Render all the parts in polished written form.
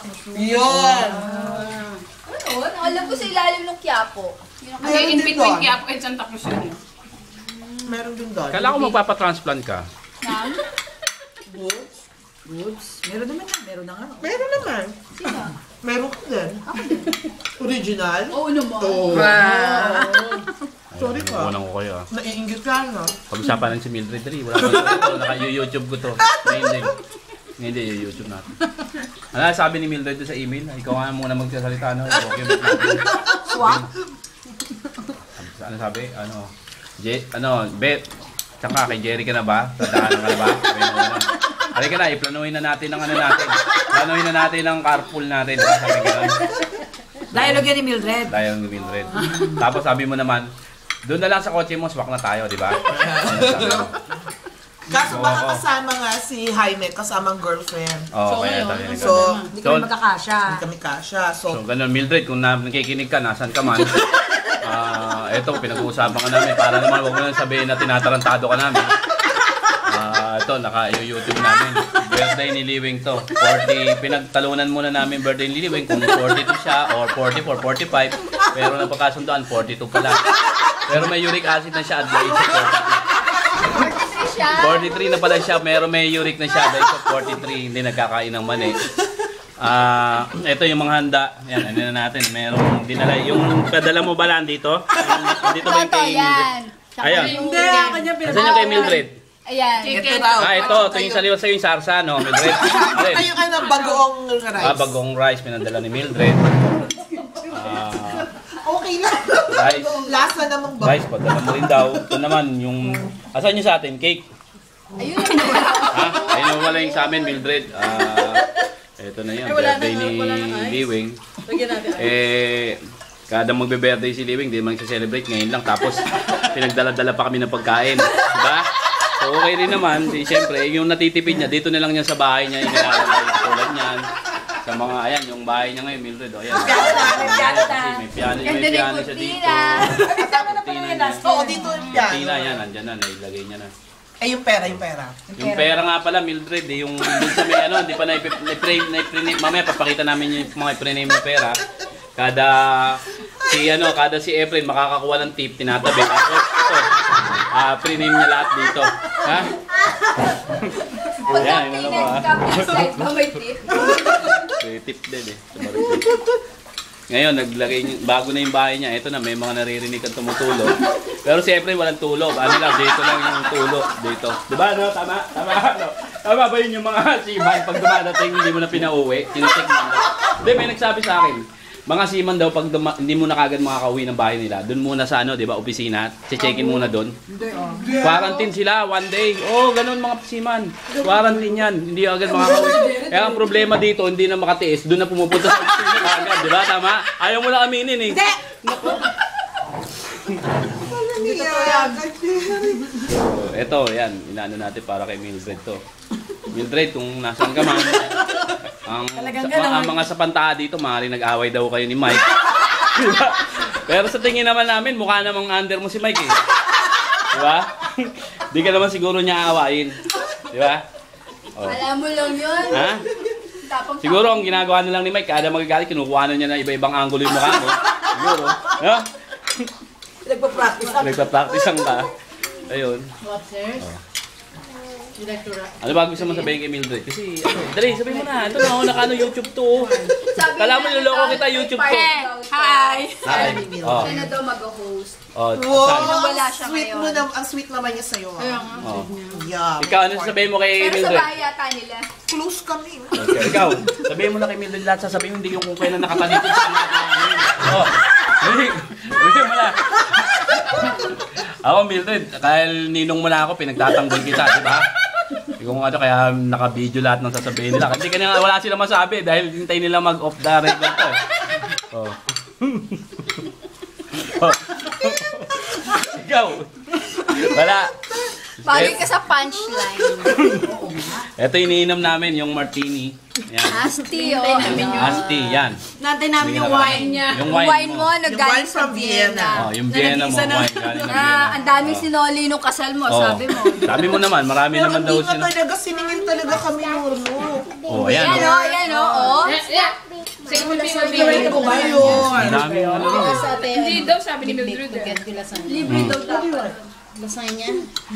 Cruz. Yun! Ano? Alam ko sa ilalim ng Quiapo. Ay, in between Quiapo and Santa Cruz yun. Meron din doon. Kala ko magpapatransplant ka. Boobs? Boobs? Meron naman na. Meron na nga. Meron naman. Sino? Meron ka din. Original? Oo naman. Oo. Sorry Ay, pa. unang ko kayo ah. Naiingit ka na. Pag-usapan lang si Mildred Lee. Wala pa ito. Naka-YouTube ko to. Hindi, YouTube natin. Ano sabi ni Mildred sa email? Ikaw nga muna magsasalita. Ano? Document natin. Swak? Ano sabi? Bet. Tsaka kay Jerry ka na ba? Tandaan ka na ba? Halika na, iplanuhin na natin ang ano natin. Planuhin na natin ang carpool natin. Sabi gano'n. Dialogue yan ni Mildred. Dialogue ni Mildred. Tapos sabi mo naman, doon na lang sa kotse mo, swak na tayo, di ba? Kaso baka kasama nga si Jaime, kasamang girlfriend. Oo, kaya tayo. So, Hindi kami magkakasya. hindi kami kasya. So, So, ganun, Mildred, kung nakikinig ka, nasan ka man, eto, pinag-uusapan ka namin, para naman huwag mo lang sabihin na tinatarantado ka namin. Ito, naka-YouTube namin. Birthday ni Liwing to. 40, pinagtalunan muna namin birthday ni Liwing kung 42 siya or 44, 45. Pero napagkasundoan, 42 pala. Pero may uric acid na siya at the age of 42. 43 na pala siya, pero may uric na siya at the age of 43. Hindi nagkakain ng mani. Ito yung mga handa. Yan, ano na natin. Merong dinala. Yung padala mo ba lang dito? Dito ba yung kay Mildred? Ayan. Hindi, ang kanya Asan yung kay Mildred? Ayan. ito daw. Ito yung saliwa sa'yo yung sarsa, no, Mildred? Kayo kayo ng bagoong rice. Bagong rice, pinadala ni Mildred. Okay lang. Rice. Lasa namang bago. Rice, padala mo rin daw. Ito naman, yung... Asan yung sa atin? Cake? Ayun yung Ha? Ayun yung wala yung sa amin, Mildred. Ito na yan, birthday ni Liwing. Kada magbe-birthday si Liwing, di man celebrate ngayon lang. Tapos, pinagdala-dala pa kami ng pagkain. Diba? So, okay rin naman. Siyempre, yung natitipid niya, dito na lang niya sa bahay niya. Yung nilalagay tulad niyan. Sa mga, ayan, yung bahay niya ngayon, Mildred. Ayan. May piano siya dito. Oo, dito yung piano. Tina yan, nandyan na, nailagay niya na. Yung pera, yung pera. Yung pera nga pala, Mildred, yung dun sa may ano, hindi pa na-pre-name. Mamaya, papakita namin yung mga pre-name ng pera. Kada si Efren makakakuha ng tip, tinatabi. Tapos ito, pre-name niya lahat dito. Ha? Pag Yan, ano ba? slide pa may tip. Tip din eh. Ngayon, bago na yung bahay niya. Ito na, may mga naririnig kang tumutulog. Pero si Efren walang tulog. Ano lang, dito lang yung tulog. Dito. Diba, no? Tama? Tama, no? Tama ba yun yung mga siman? Pag dumadating, hindi mo na pinauwi. Tinitik mo na. Hindi, may nagsabi sa akin. Mga seaman daw, pag hindi mo na kagad makakauwi ng bahay nila, doon muna sa ano, di ba, opisina, che-check-in muna doon. Quarantine sila, one day. Oh, ganun mga seaman. Quarantine yan, hindi agad makakauwi. Kaya ang problema dito, hindi na makatiis, doon na pumupunta sa opisina kagad, di ba, tama? Ayaw mo na aminin eh. Hindi! Ito, yan, inaano natin para kay Mildred to. Mildred, kung nasan ka man, ang mga sapantaha dito, maaaring nag-away daw kayo ni Mike. Diba? Pero sa tingin naman namin, mukha namang under mo si Mike eh. Diba? Di ka naman siguro niya aawain. Diba? Oh. Alam mo lang yun. Ha? Siguro ang ginagawa na lang ni Mike, kada magagalit, kinukuha na niya na iba-ibang angulo yung mukha mo. Siguro. Ha? Nagpa-practice ang ka. Ayun. Ano ba gusto mo sabihin kay Mildred? Kasi, dali, sabihin mo na. Ito na, naka-ano YouTube to. Kala mo niloloko kita YouTube to. Hi! Hi. Oh. Siya na daw mag-host. Oh, Wow, Wala siya sweet ngayon. mo na, ang sweet naman niya sa'yo. oh. Yeah. Ikaw, ano sasabihin mo kay Pero sa Mildred? bahay yata nila. Close kami. Okay, ikaw, sabihin mo na kay Mildred lahat. Sasabihin mo hindi yung kung kailan nakatalikod sa mga. Oh, sabihin mo na. Ako, Mildred, dahil ninong mo na ako, pinagtatanggol kita, di ba? Kung ano, kaya naka-video lahat ng sasabihin nila. Kasi kanina wala sila masabi dahil hintay nila mag-off the record to. Oh. Oh. Ikaw, wala. Bagay ka sa punchline. Ito iniinom namin, yung martini. Yan. Asti, oh. Asti, yan. Nantay namin yung Sige na. wine niya. Yung Yung wine mo, Yung naggaling wine sa from Vienna. Vienna. Oh, yung Vienna mo, nag-iisa na. wine galing ng Na, Vienna. ang daming sinoli nung kasal mo, Oh. sabi mo. Sabi mo naman, marami Pero naman daw hindi nga sila. talaga, siningin talaga kami Lolo. Oh, ayan. Ayan, oh, ayan, oh. Sige mo Gawin ko ba yun? Ang dami yung ano rin eh. Hindi daw sabi ni Mildred. Libre daw dapat.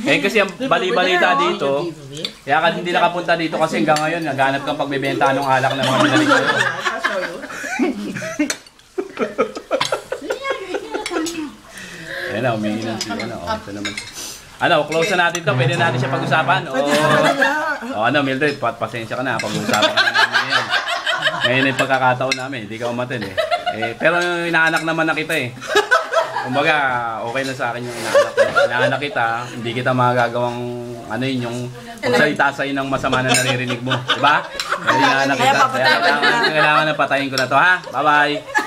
Eh kasi ang bali-balita dito, kaya ka hindi nakapunta dito kasi hanggang ngayon naghanap kang pagbebenta ng alak ng mga binalik ko. Ayan na, umiinom siya. Ito naman. Ano, close na natin to. Pwede natin siya pag-usapan. Ano, Mildred, pasensya ka na. Pag-usapan ka namin ngayon. Ngayon yung pagkakataon namin. Hindi ka umatin eh. Pero inaanak naman na kita eh. Kumbaga, okay na sa akin yung inaanak ko. Inaanak kita, hindi kita magagawang ano yun, yung pagsalita sa'yo ng masama na naririnig mo. Diba? Kaya inaanak kita. Kaya kailangan na patayin ko na to ha. Bye-bye!